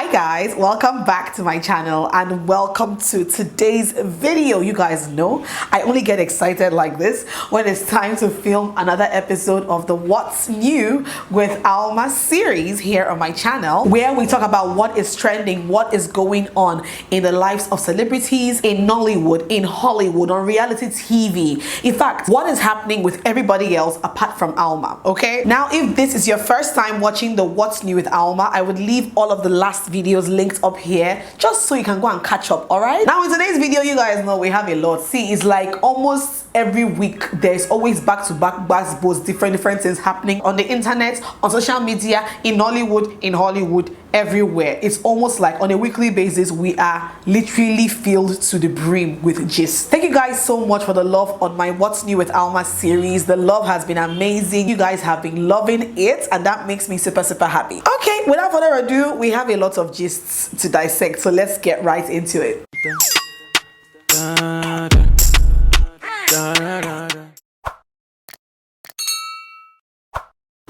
Hi guys, welcome back to my channel and welcome to today's video. You guys know I only get excited like this when it's time to film another episode of the What's New with Alma series here on my channel, where we talk about what is trending, what is going on in the lives of celebrities in Nollywood, in Hollywood, on reality TV. In fact, what is happening with everybody else apart from Alma. Okay, now if this is your first time watching the What's New with Alma, I would leave all of the last videos linked up here just so you can go and catch up. All right, now in today's video, you guys know we have a lot. See, it's like almost every week there's always back-to-back both different things happening on the internet, on social media, in Nollywood, in Hollywood, everywhere. It's almost like on a weekly basis we are literally filled to the brim with gist. Thank you guys so much for the love on my What's New with Alma series. The love has been amazing. You guys have been loving it and that makes me super happy. Okay, without further ado, we have a lot of gists to dissect, so let's get right into it.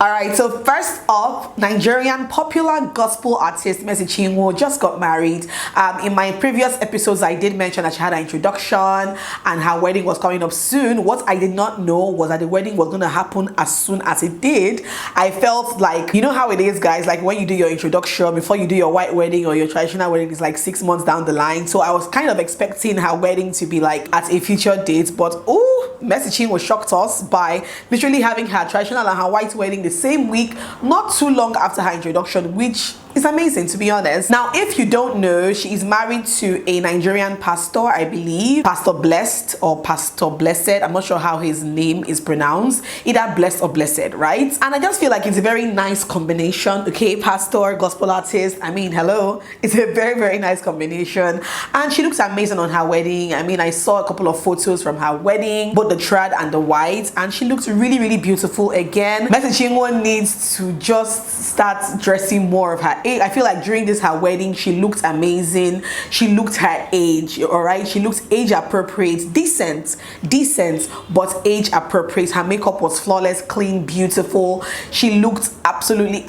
Alright, so first up, Nigerian popular gospel artist Chinwo just got married. In my previous episodes, I did mention that she had an introduction and her wedding was coming up soon. What I did not know was that the wedding was going to happen as soon as it did. I felt like, you know how it is, guys, like when you do your introduction, before you do your white wedding or your traditional wedding, is like 6 months down the line. So I was kind of expecting her wedding to be like at a future date, but oh, Chinwo shocked us by literally having her traditional and her white wedding the same week, not too long after her introduction, which is amazing, to be honest. Now, if you don't know, she is married to a Nigerian pastor, I believe, Pastor Blessed or Pastor Blessed. I'm not sure how his name is pronounced, either Blessed or Blessed, right? And I just feel like it's a very nice combination. Okay, pastor, gospel artist, I mean, hello, it's a very nice combination. And she looks amazing on her wedding. I mean, I saw a couple of photos from her wedding, both the trad and the white, and she looks really beautiful. Again, Chinwo needs to just start dressing more of her age. I feel like during her wedding, she looked amazing. She looked her age, all right? She looked age appropriate, decent, but age appropriate. Her makeup was flawless, clean, beautiful. She looked absolutely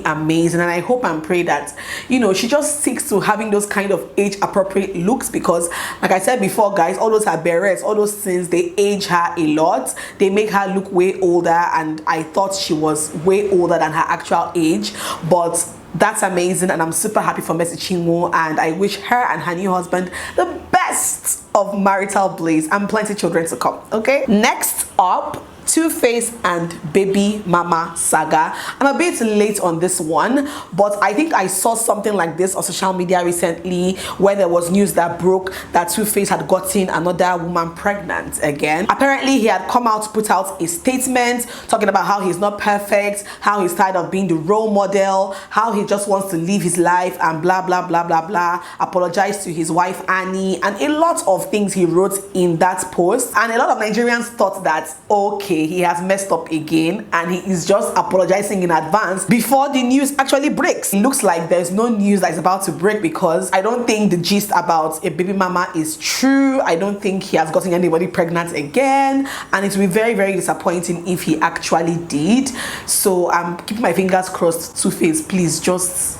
amazing. And I hope and pray that, you know, she just sticks to having those kind of age appropriate looks, because like I said before, guys, all those her berets, all those things, they age her a lot. They make her look way older, and I thought she was way older than her actual age, but that's amazing and I'm super happy for Chinwo, and I wish her and her new husband the best of marital bliss and plenty children to come. Okay, next up, Tuface and baby mama saga. I'm a bit late on this one, but I think I saw something like this on social media recently where there was news that broke that Tuface had gotten another woman pregnant again. Apparently he had come out to put out a statement talking about how he's not perfect, how he's tired of being the role model, how he just wants to live his life and blah blah, apologized to his wife Annie, and a lot of things he wrote in that post. And a lot of Nigerians thought that, okay, he has messed up again and he is just apologizing in advance before the news actually breaks. It looks like there's no news that is about to break, because I don't think the gist about a baby mama is true. I don't think he has gotten anybody pregnant again, and it will be very disappointing if he actually did. So I'm keeping my fingers crossed. Tuface, please just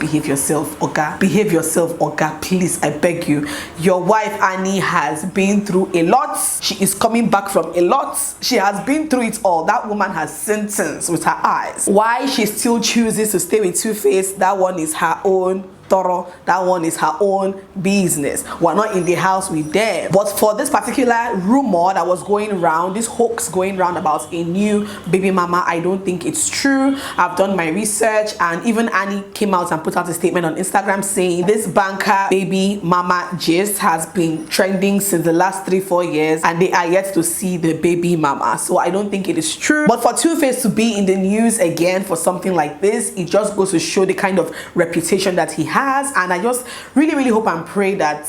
behave yourself, Oga. Behave yourself, Oga. Please, I beg you. Your wife Annie has been through a lot. She is coming back from a lot. She has been through it all. That woman has seen things with her eyes. Why she still chooses to stay with Tuface, that one is her own thorough. That one is her own business. We're not in the house with them. But for this particular rumor that was going around, this hoax going around about a new baby mama, I don't think it's true. I've done my research, and even Annie came out and put out a statement on Instagram saying this banker baby mama gist has been trending since the last 3-4 years and they are yet to see the baby mama. So I don't think it is true. But for Tuface to be in the news again for something like this, it just goes to show the kind of reputation that he has. And I just really hope and pray that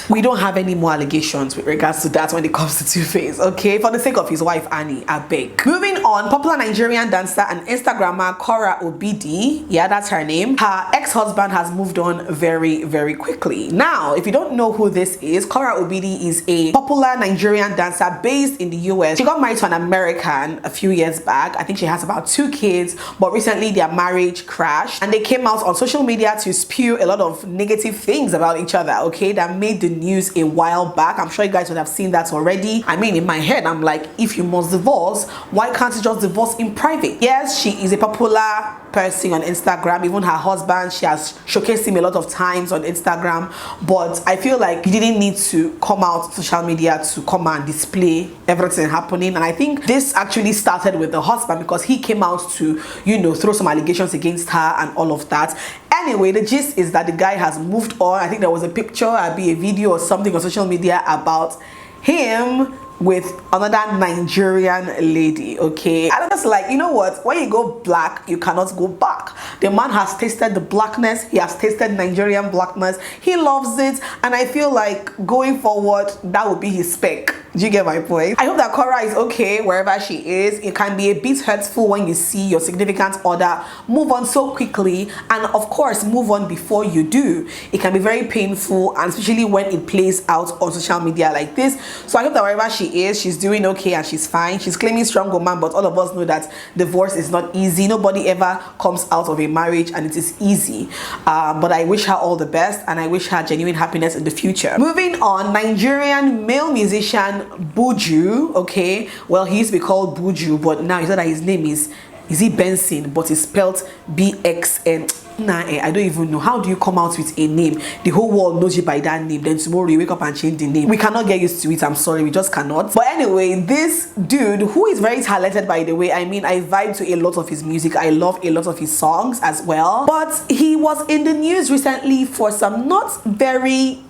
we don't have any more allegations with regards to that when it comes to Tuface, okay? For the sake of his wife Annie, I beg. Moving on, popular Nigerian dancer and Instagrammer Kora Obidi, yeah, that's her name, her ex-husband has moved on very, very quickly. Now, if you don't know who this is, Kora Obidi is a popular Nigerian dancer based in the US. She got married to an American a few years back. I think she has about 2 kids, but recently their marriage crashed and they came out on social media to spew a lot of negative things about each other, okay, that made the news a while back. I'm sure you guys would have seen that already. I mean, in my head, I'm like, if you must divorce, why can't you just divorce in private? Yes, she is a popular person on Instagram. Even her husband, she has showcased him a lot of times on Instagram, but I feel like you didn't need to come out on social media to come and display everything happening. And I think this actually started with the husband because he came out to, you know, throw some allegations against her and all of that. Anyway, the gist is that the guy has moved on. I think there was a picture, a video or something on social media about him with another Nigerian lady, okay? And I'm just like, you know what, when you go black, you cannot go back. The man has tasted the blackness, he has tasted Nigerian blackness, he loves it, and I feel like going forward, that would be his spec. Do you get my point? I hope that Kora is okay wherever she is. It can be a bit hurtful when you see your significant other move on so quickly, and of course move on before you do. It can be very painful, and especially when it plays out on social media like this. So I hope that wherever she is, she's doing okay and she's fine. She's claiming strong woman, but all of us know that divorce is not easy. Nobody ever comes out of a marriage and it is easy. But I wish her all the best and I wish her genuine happiness in the future. Moving on, Nigerian male musician Buju, okay, well, he used to be called Buju, but now he said that his name is he Benson, but it's spelled B-X-N. Nah, I don't even know. How do you come out with a name? The whole world knows you by that name, then tomorrow you wake up and change the name. We cannot get used to it. I'm sorry, we just cannot. But anyway, this dude, who is very talented, by the way, I mean, I vibe to a lot of his music. I love a lot of his songs as well. But he was in the news recently for some not very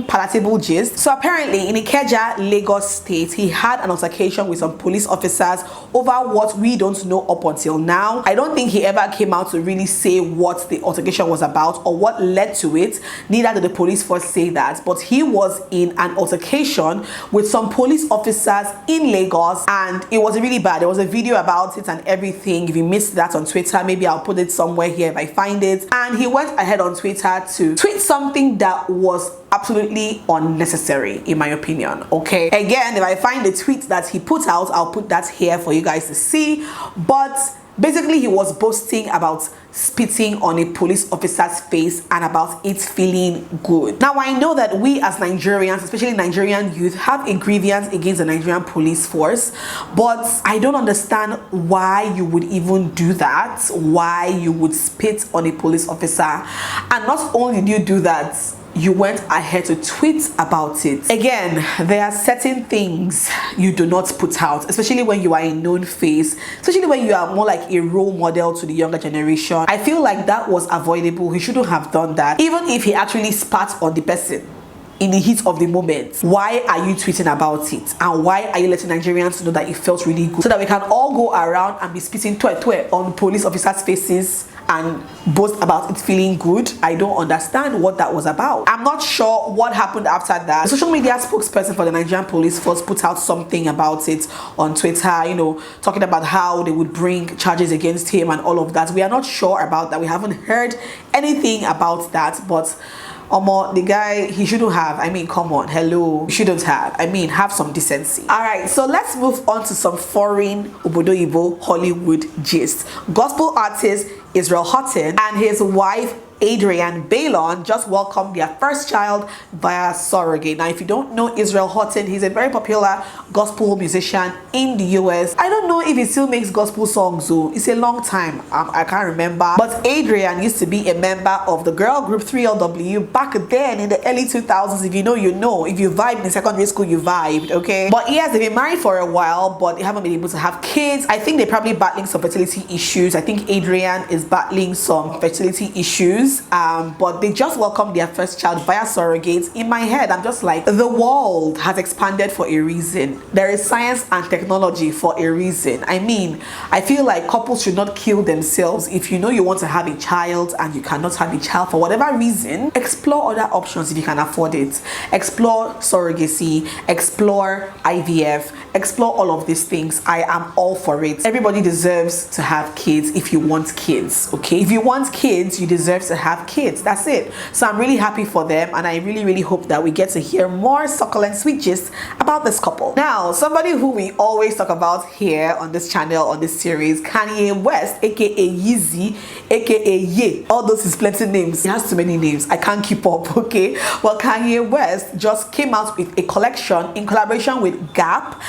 palatable gist. So apparently in Ikeja, Lagos State, he had an altercation with some police officers over what we don't know up until now. I don't think he ever came out to really say what the altercation was about or what led to it. Neither did the police force say that, but he was in an altercation with some police officers in Lagos and it was really bad. There was a video about it and everything. If you missed that on Twitter, maybe I'll put it somewhere here if I find it. And he went ahead on Twitter to tweet something that was absolutely unnecessary, in my opinion. Okay, again, if I find the tweet that he put out, I'll put that here for you guys to see. But basically, he was boasting about spitting on a police officer's face and about it feeling good. Now, I know that we as Nigerians, especially Nigerian youth, have a grievance against the Nigerian police force, but I don't understand why you would even do that, why you would spit on a police officer. And not only do you do that, you went ahead to tweet about it. Again, there are certain things you do not put out, especially when you are a known face, especially when you are more like a role model to the younger generation. I feel like that was avoidable. He shouldn't have done that, even if he actually spat on the person in the heat of the moment. Why are you tweeting about it? And why are you letting Nigerians know that it felt really good, so that we can all go around and be spitting twe on police officers' faces and boast about it feeling good? I don't understand what that was about. I'm not sure what happened after that. The social media spokesperson for the Nigerian police force put out something about it on Twitter, you know, talking about how they would bring charges against him and all of that. We are not sure about that. We haven't heard anything about that, but the guy, he shouldn't have. I mean, come on, hello, you shouldn't have. I mean, have some decency. All right, so let's move on to some foreign Obodoyibo Hollywood gist. Gospel artist Israel Houghton and his wife Adrian Bailon just welcomed their first child via surrogate. Now, if you don't know Israel Houghton, he's a very popular gospel musician in the US. I don't know if he still makes gospel songs though. It's a long time. I can't remember. But Adrian used to be a member of the girl group 3LW back then in the early 2000s. If you know, you know. If you vibed in secondary school, you vibed, okay? But yes, they've been married for a while, but they haven't been able to have kids. I think they're probably battling some fertility issues. I think Adrian is battling some fertility issues. But they just welcomed their first child via surrogates. In my head, I'm just like, the world has expanded for a reason. There is science and technology for a reason. I mean, I feel like couples should not kill themselves. If you know you want to have a child and you cannot have a child for whatever reason, explore other options if you can afford it. Explore surrogacy, explore IVF, explore all of these things. I am all for it. Everybody deserves to have kids if you want kids, okay? If you want kids, you deserve to have kids. That's it. So I'm really happy for them, and I really hope that we get to hear more succulent sweet gist about this couple. Now, somebody who we always talk about here on this channel, on this series, Kanye West, aka Yeezy, aka Ye. All those is plenty names. He has too many names. I can't keep up, okay? Well, Kanye West just came out with a collection in collaboration with Gap,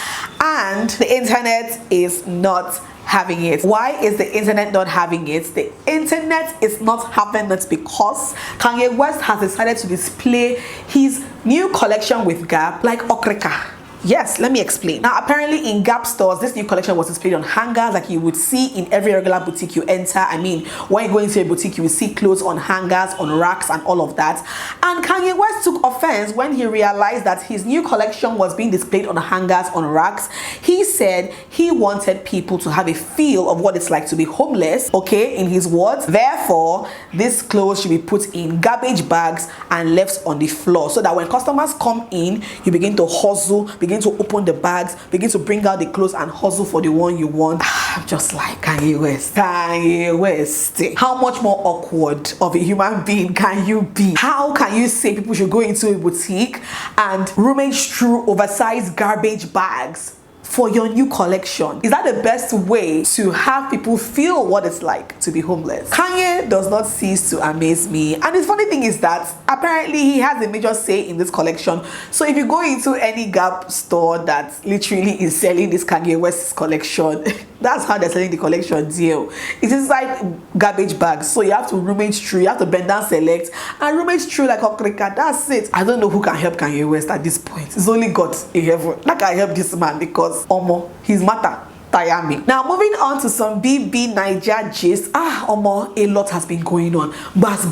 and the internet is not having it. Why is the internet not having it? The internet is not having it because Kanye West has decided to display his new collection with Gap like okreka. Yes, let me explain. Now, apparently in Gap stores, this new collection was displayed on hangers like you would see in every regular boutique you enter. I mean, when you go into a boutique, you will see clothes on hangers, on racks, and all of that. And Kanye West took offense when he realized that his new collection was being displayed on hangers, on racks. He said he wanted people to have a feel of what it's like to be homeless, okay, in his words. Therefore, these clothes should be put in garbage bags and left on the floor so that when customers come in, you begin to hustle, begin to open the bags, begin to bring out the clothes and hustle for the one you want. I'm just like, Kanye West. Kanye West. How much more awkward of a human being can you be? How can you say people should go into a boutique and rummage through oversized garbage bags for your new collection? Is that the best way to have people feel what it's like to be homeless? Kanye does not cease to amaze me. And the funny thing is that apparently he has a major say in this collection. So if you go into any Gap store that literally is selling this Kanye West collection, that's how they're selling the collection deal. It's inside garbage bags. So you have to rummage through, you have to bend down, select, and rummage through like okreka. That's it. I don't know who can help Kanye West at this point. It's only God in heaven that can help this man because Omo, his matter tire me. Now, moving on to some BB NAIJA gist. Omo, a lot has been going on. Boss,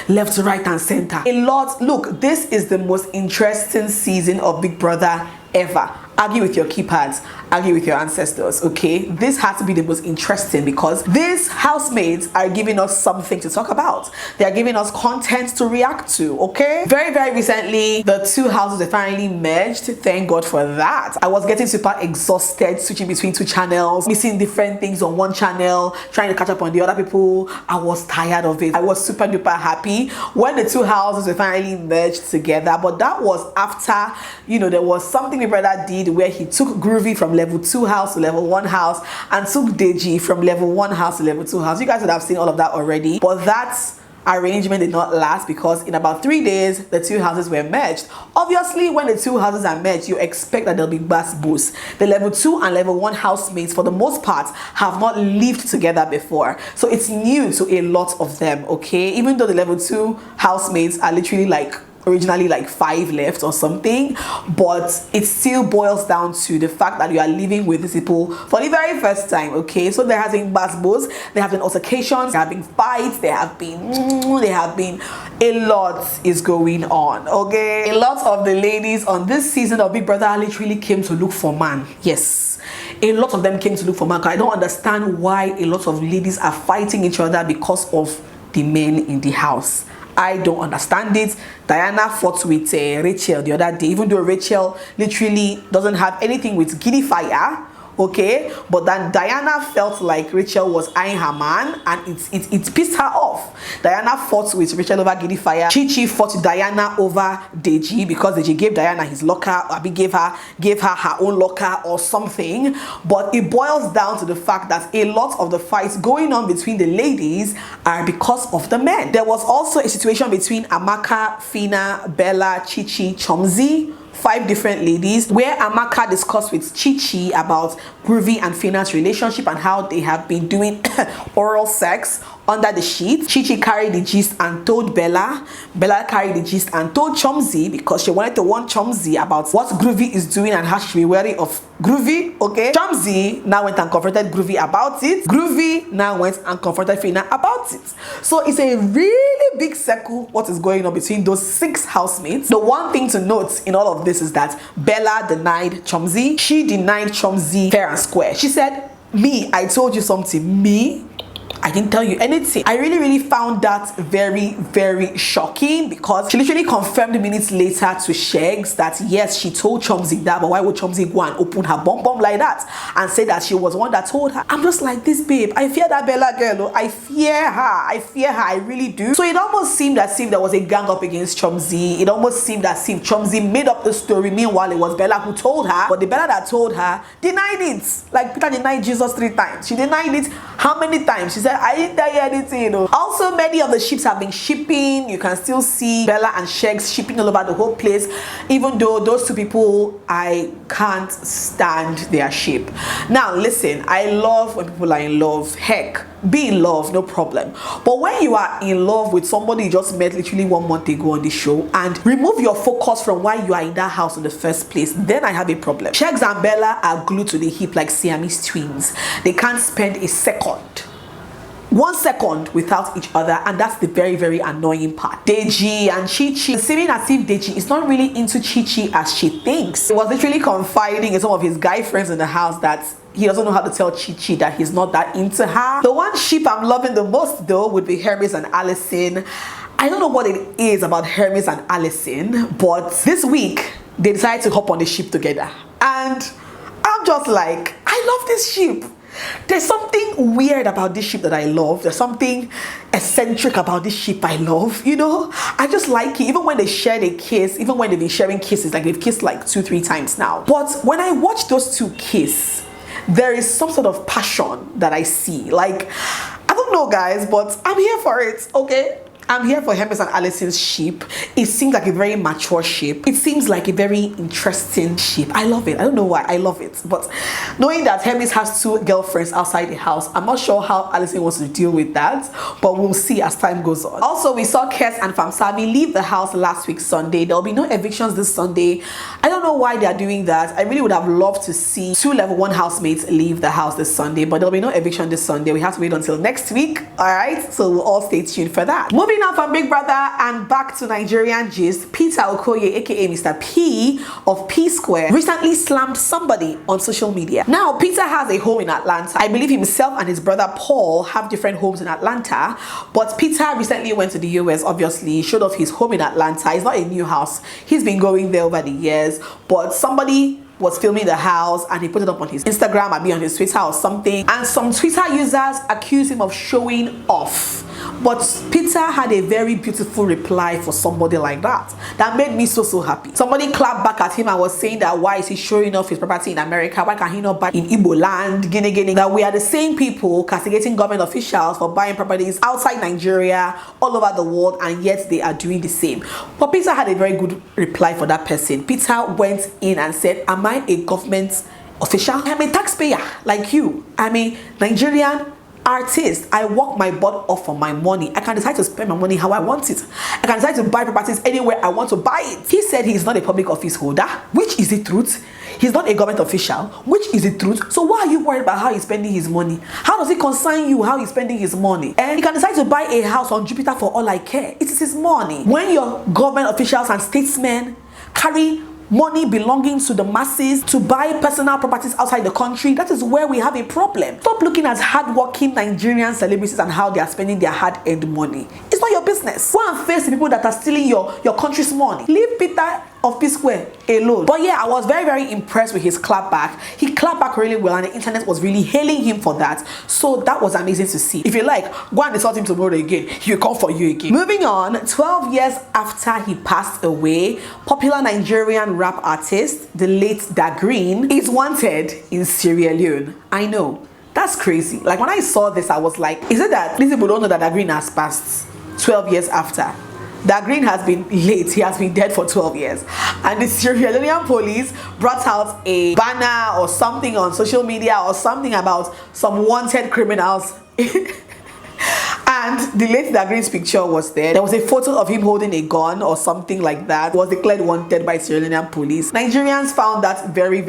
left, right, and center. A lot. Look, this is the most interesting season of Big Brother ever. Argue with your keypads, argue with your ancestors, okay? This has to be the most interesting because these housemates are giving us something to talk about. They are giving us content to react to, okay? Very recently, the two houses have finally merged. Thank God for that. I was getting super exhausted switching between two channels, missing different things on one channel, trying to catch up on the other people. I was tired of it. I was super duper happy when the two houses were finally merged together, but that was after, you know, there was something my brother did where he took Groovy from level 2 house to level 1 house and took Deji from level 1 house to level 2 house. You guys would have seen all of that already, but that arrangement did not last because in about 3 days the two houses were merged. Obviously, when the two houses are merged, you expect that there'll be bass boost. The level 2 and level 1 housemates for the most part have not lived together before, so it's new to a lot of them, okay? Even though the level 2 housemates are literally like originally like 5 left or something, but it still boils down to the fact that you are living with these people for the very first time, okay? So there has been basbos, there have been altercations, there have been fights, there have been a lot is going on, okay? A lot of the ladies on this season of Big Brother literally came to look for man. Yes, a lot of them came to look for man. I don't understand why a lot of ladies are fighting each other because of the men in the house. I don't understand it. Diana fought with Rachel the other day, even though Rachel literally doesn't have anything with Giddy Fire, okay? But then Diana felt like Rachel was eyeing her man and it pissed her off. Diana fought with Rachel over Giddy Fire. Chi fought with Diana over Deji because Deji gave Diana his locker, or Abi gave her her own locker or something. But it boils down to the fact that a lot of the fights going on between the ladies are because of the men. There was also a situation between Amaka, Fina, Bella, Chichi, Chomzi, 5 different ladies, where Amaka discussed with Chichi about Groovy and Fina's relationship and how they have been doing oral sex under the sheet. Chichi carried the gist and told Bella. Bella carried the gist and told Chomzi because she wanted to warn Chomzi about what Groovy is doing and how she should be wary of Groovy, okay? Chomzi now went and confronted Groovy about it. Groovy now went and confronted Fina about it. So it's a really big circle what is going on between those 6 housemates. The one thing to note in all of this is that Bella denied Chomzi. She denied Chomzi fair and square. She said, me, I told you something. Me, I didn't tell you anything. I really found that very shocking, because she literally confirmed minutes later to Shegs that yes, she told Chomzy that, but why would Chomzy go and open her bum like that and say that she was the one that told her? I'm just like, this babe, I fear that Bella girl. I fear her. I really do. So it almost seemed as if there was a gang up against Chomzy. It almost seemed as if Chomzy made up the story. Meanwhile, it was Bella who told her, but the Bella that told her denied it. Like Peter denied Jesus 3 times. She denied it how many times? She said, I didn't tell you anything. Also, many of the ships have been shipping. You can still see Bella and Shegs shipping all over the whole place, even though those 2 people, I can't stand their ship. Now listen, I love when people are in love. Heck, be in love, no problem. But when you are in love with somebody you just met literally 1 month ago on the show, and remove your focus from why you are in that house in the first place, then I have a problem. Shegs and Bella are glued to the hip like Siamese twins. They can't spend a second, 1 second without each other, and that's the very annoying part. Deji and Chi-Chi, seeming as if Deji is not really into Chi-Chi as she thinks. He was literally confiding in some of his guy friends in the house that he doesn't know how to tell Chi-Chi that he's not that into her. The one ship I'm loving the most though would be Hermes and Allison. I don't know what it is about Hermes and Allison, but this week they decided to hop on the ship together, and I'm just like, I love this ship. There's something weird about this ship that I love. There's something eccentric about this ship I love, you know. I just like it. Even when they shared a kiss, even when they've been sharing kisses, like they've kissed like 2-3 times now. But when I watch those 2 kiss, there is some sort of passion that I see. Like, I don't know guys, but I'm here for it, okay? I'm here for Hermes and Allison's ship. It seems like a very mature ship. It seems like a very interesting ship. I love it. I don't know why. I love it. But knowing that Hermes has 2 girlfriends outside the house, I'm not sure how Allison wants to deal with that. But we'll see as time goes on. Also, we saw Kes and Famsabi leave the house last week Sunday. There will be no evictions this Sunday. I don't know why they are doing that. I really would have loved to see 2 level 1 housemates leave the house this Sunday. But there will be no eviction this Sunday. We have to wait until next week. Alright? So we'll all stay tuned for that. Moving on from Big Brother and back to Nigerian gist, Peter Okoye, aka Mr. P of P Square, recently slammed somebody on social media. Now, Peter has a home in Atlanta. I believe himself and his brother Paul have different homes in Atlanta, but Peter recently went to the US, obviously, showed off his home in Atlanta. It's not a new house. He's been going there over the years, but somebody was filming the house and he put it up on his Instagram, maybe on his Twitter or something, and some Twitter users accused him of showing off. But Peter had a very beautiful reply for somebody like that made me so happy. Somebody clapped back at him and was saying that why is he showing off his property in America? Why can he not buy in Igbo land, Guinea? That we are the same people castigating government officials for buying properties outside Nigeria, all over the world, and yet they are doing the same. But Peter had a very good reply for that person. Peter went in and said, am I a government official? I'm a taxpayer like you. I'm a Nigerian artist. I work my butt off for my money. I can decide to spend my money how I want it. I can decide to buy properties anywhere I want to buy it. He said he's not a public office holder, which is the truth. He's not a government official, which is the truth. So why are you worried about how he's spending his money? How does it concern you how he's spending his money? And he can decide to buy a house on Jupiter for all I care. It is his money. When your government officials and statesmen carry money belonging to the masses to buy personal properties outside the country, that is where we have a problem. Stop looking at hardworking Nigerian celebrities and how they are spending their hard-earned money. It's not your business. Go and face the people that are stealing your country's money. Leave Peter of P Square alone. But yeah, I was very impressed with his clapback. He clapped back really well and the internet was really hailing him for that. So that was amazing to see. If you like, go and insult him tomorrow again. He'll come for you again. Moving on, 12 years after he passed away, popular Nigerian rap artist, the late Da Green, is wanted in Sierra Leone. I know, that's crazy. Like when I saw this, I was like, is it that these people don't know that Da Green has passed 12 years after? Da Green has been late. He has been dead for 12 years. And the Sierra Leonean police brought out a banner or something on social media or something about some wanted criminals. And the late Da Green's picture was there. There was a photo of him holding a gun or something like that. He was declared wanted by Sierra Leonean police. Nigerians found that very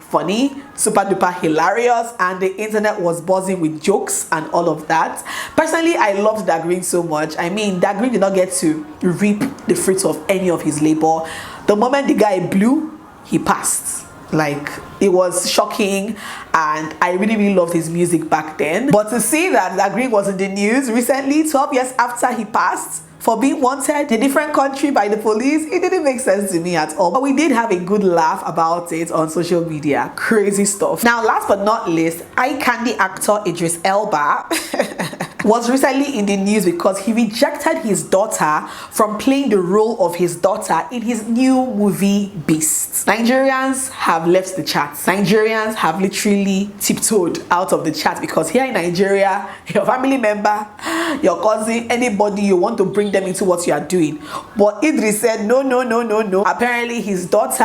funny, super duper hilarious, and the internet was buzzing with jokes and all of that. Personally, I loved Da Green so much. I mean, Da Green did not get to reap the fruits of any of his labor. The moment the guy blew, he passed. Like, it was shocking, and I really loved his music back then. But to see that Zagri was in the news recently, 12 years after he passed, for being wanted in a different country by the police, it didn't make sense to me at all. But we did have a good laugh about it on social media. Crazy stuff. Now, last but not least, eye candy actor Idris Elba was recently in the news because he rejected his daughter from playing the role of his daughter in his new movie Beast. Nigerians have left the chat. Nigerians have literally tiptoed out of the chat because here in Nigeria, your family member, your cousin, anybody, you want to bring them into what you are doing. But Idris said no. Apparently his daughter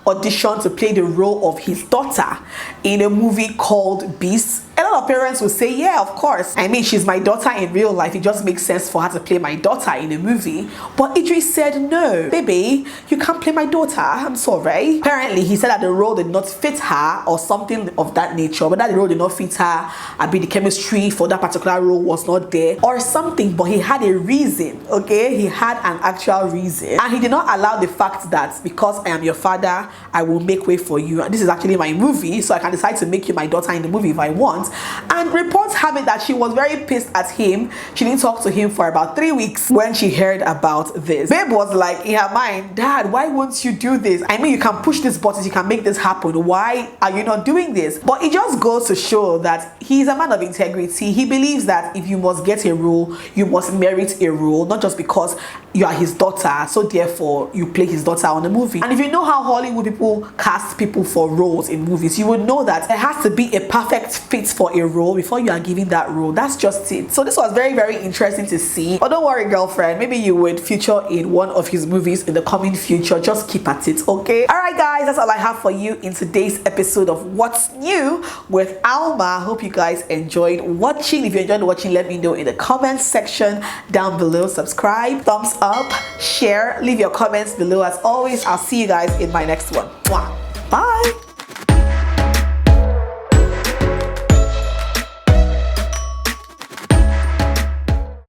auditioned to play the role of his daughter in a movie called Beast. A lot of parents will say, yeah, of course. I mean, she's my daughter in real life. It just makes sense for her to play my daughter in a movie. But Idris said, no, baby, you can't play my daughter. I'm sorry. Apparently, he said that the role did not fit her or something of that nature, but that the role did not fit her. I mean, the chemistry for that particular role was not there or something, but he had a reason, okay? He had an actual reason. And he did not allow the fact that because I am your father, I will make way for you. And this is actually my movie, so I can decide to make you my daughter in the movie if I want. And reports have it that she was very pissed at him. She didn't talk to him for about 3 weeks when she heard about this. Babe was like in her mind, Dad, why won't you do this? I mean, you can push these buttons, you can make this happen. Why are you not doing this? But it just goes to show that he's a man of integrity. He believes that if you must get a role, you must merit a role, not just because you are his daughter, so therefore you play his daughter on a movie. And if you know how Hollywood people cast people for roles in movies, you would know that there has to be a perfect fit for a role before you are given that role. That's just it. So this was very interesting to see. But don't worry, girlfriend, maybe you would feature in one of his movies in the coming future. Just keep at it, okay? All right, guys, that's all I have for you in today's episode of What's New with Alma. Hope you guys enjoyed watching. If you enjoyed watching, let me know in the comments section down below. Subscribe, thumbs up, share, leave your comments below. As always, I'll see you guys in my next one. Bye.